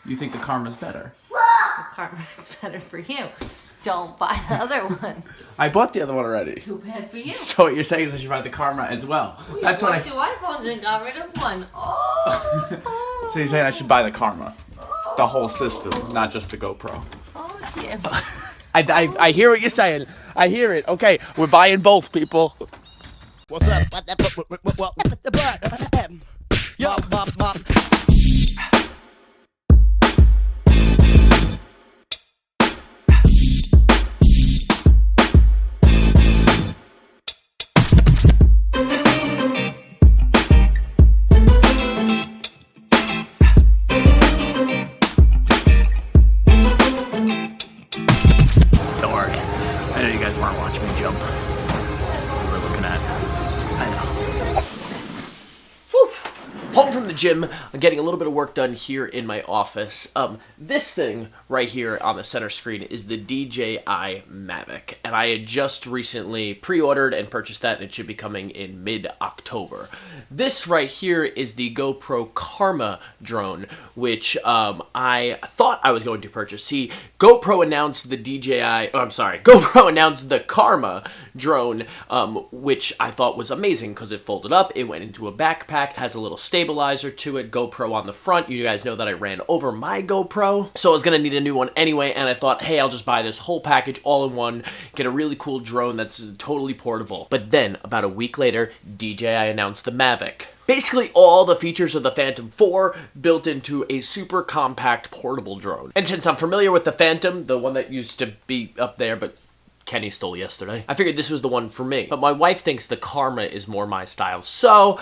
You think the karma's better? The karma's better for you. Don't buy the other one. I bought the other one already. Too bad for you. So what you're saying is I should buy the karma as well. We That's what bought two iPhones and got rid of one. Oh. So you're saying I should buy the karma, the whole system, not just the GoPro. Oh, Jim. I hear what you're saying. I hear it. Okay, we're buying both, people. What's up? Yo, mop. Don't worry. I know you guys weren't watching me jump. You were looking at. I know. Whew. Home from the gym. I'm getting a little bit of work done here in my office. This thing right here on the center screen is the DJI Mavic, and I had just recently pre-ordered and purchased that, and it should be coming in mid-October. This right here is the GoPro Karma drone, which I thought I was going to purchase. See, GoPro announced the GoPro announced the Karma drone, which I thought was amazing because it folded up, it went into a backpack, has a little stabilizer to it, GoPro on the front. You guys know that I ran over my GoPro, so I was gonna need a new one anyway, and I thought, hey, I'll just buy this whole package all in one, get a really cool drone that's totally portable. But then, about a week later, DJI announced the Mavic. Basically all the features of the Phantom 4 built into a super compact portable drone. And since I'm familiar with the Phantom, the one that used to be up there, but Kenny stole yesterday, I figured this was the one for me. But my wife thinks the Karma is more my style, so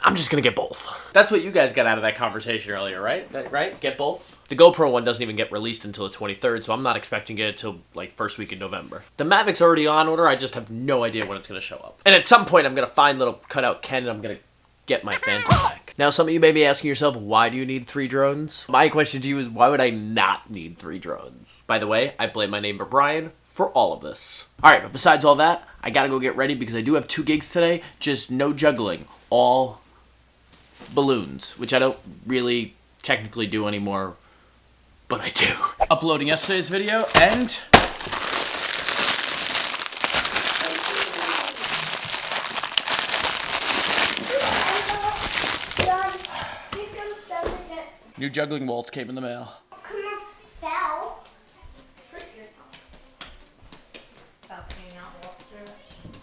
I'm just gonna get both. That's what you guys got out of that conversation earlier, right? Right? Get both? The GoPro one doesn't even get released until the 23rd, so I'm not expecting it until like first week in November. The Mavic's already on order, I just have no idea when it's gonna show up. And at some point I'm gonna find little cutout Ken and I'm gonna get my Phantom back. Now some of you may be asking yourself, why do you need 3 drones? My question to you is, why would I not need 3 drones? By the way, I blame my neighbor Brian for all of this. Alright, but besides all that, I gotta go get ready because I do have 2 gigs today, just no juggling. All balloons, which I don't really technically do anymore, but I do. Uploading yesterday's video, and new juggling balls came in the mail.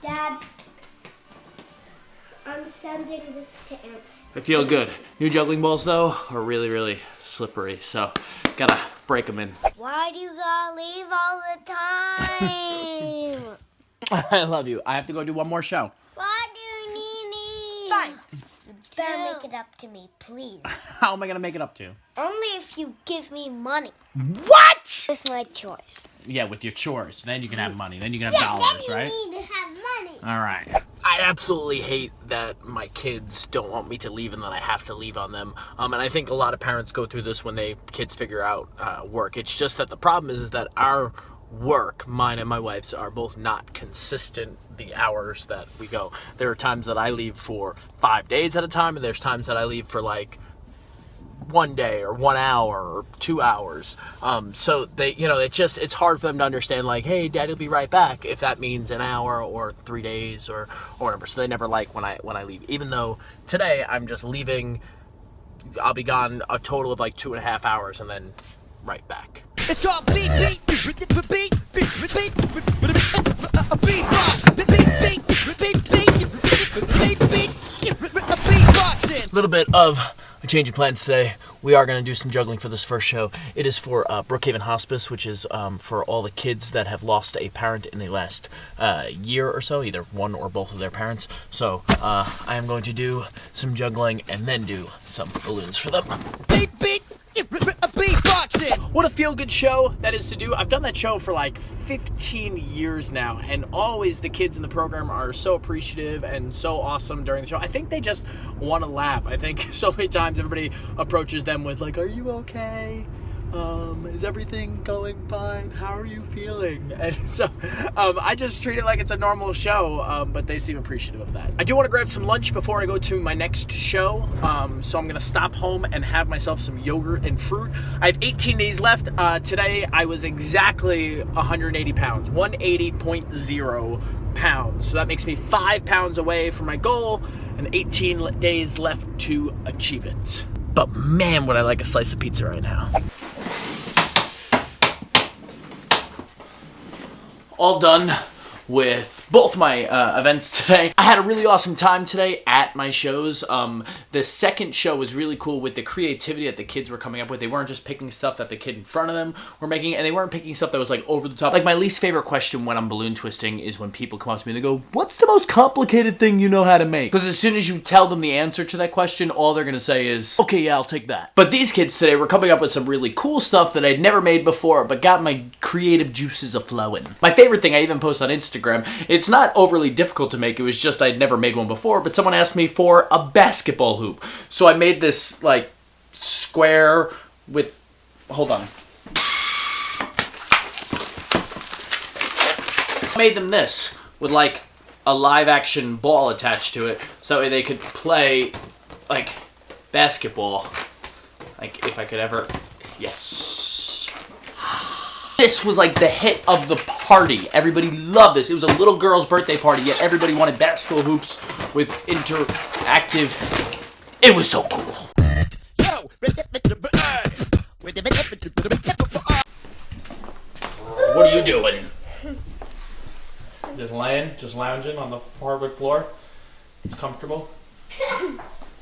Dad, I'm sending this to Aunt. They feel good. New juggling balls, though, are really, really slippery, so gotta break them in. Why do you gotta leave all the time? I love you. I have to go do one more show. Why do you need me? Fine. You better make it up to me, please. How am I gonna make it up to you? Only if you give me money. What? With my choice. Yeah, with your chores. Then you can have money. Then you can have dollars, then right? You need to have money. All right. I absolutely hate that my kids don't want me to leave and that I have to leave on them. And I think a lot of parents go through this when kids figure out work. It's just that the problem is that our work, mine and my wife's, are both not consistent, the hours that we go. There are times that I leave for 5 days at a time, and there's times that I leave for like 1 day or 1 hour or 2 hours. So they, it's hard for them to understand, like, hey, Daddy will be right back, if that means an hour or 3 days or whatever. So they never like when I leave. Even though today I'm just leaving, I'll be gone a total of like 2.5 hours and then right back. It's called beat. A little bit of a change of plans today. We are going to do some juggling for this first show. It is for Brookhaven Hospice, which is for all the kids that have lost a parent in the last year or so, either one or both of their parents. So I am going to do some juggling and then do some balloons for them. Beat. What a feel-good show that is to do. I've done that show for like 15 years now, and always the kids in the program are so appreciative and so awesome during the show. I think they just want to laugh. I think so many times everybody approaches them with like, are you okay? Is everything going fine? How are you feeling? And so I just treat it like it's a normal show, but they seem appreciative of that. I do want to grab some lunch before I go to my next show, so I'm going to stop home and have myself some yogurt and fruit. I have 18 days left. Today I was exactly 180 pounds, 180.0 pounds. So that makes me 5 pounds away from my goal and 18 days left to achieve it. But man, would I like a slice of pizza right now. All done with both my events today. I had a really awesome time today at my shows. The second show was really cool with the creativity that the kids were coming up with. They weren't just picking stuff that the kid in front of them were making, and they weren't picking stuff that was like over the top. Like my least favorite question when I'm balloon twisting is when people come up to me and they go, "What's the most complicated thing you know how to make?" Because as soon as you tell them the answer to that question, all they're gonna say is, "Okay, yeah, I'll take that." But these kids today were coming up with some really cool stuff that I'd never made before, but got my creative juices a-flowing. My favorite thing I even post on Instagram, it's not overly difficult to make, it was just I'd never made one before, but someone asked me for a basketball hoop. So I made this like square with, hold on. I made them this with like a live action ball attached to it so they could play like basketball. Like if I could ever, yes. This was like the hit of the party. Everybody loved this. It was a little girl's birthday party, yet everybody wanted basketball hoops with interactive. It was so cool. What are you doing? Just laying, just lounging on the hardwood floor. It's comfortable.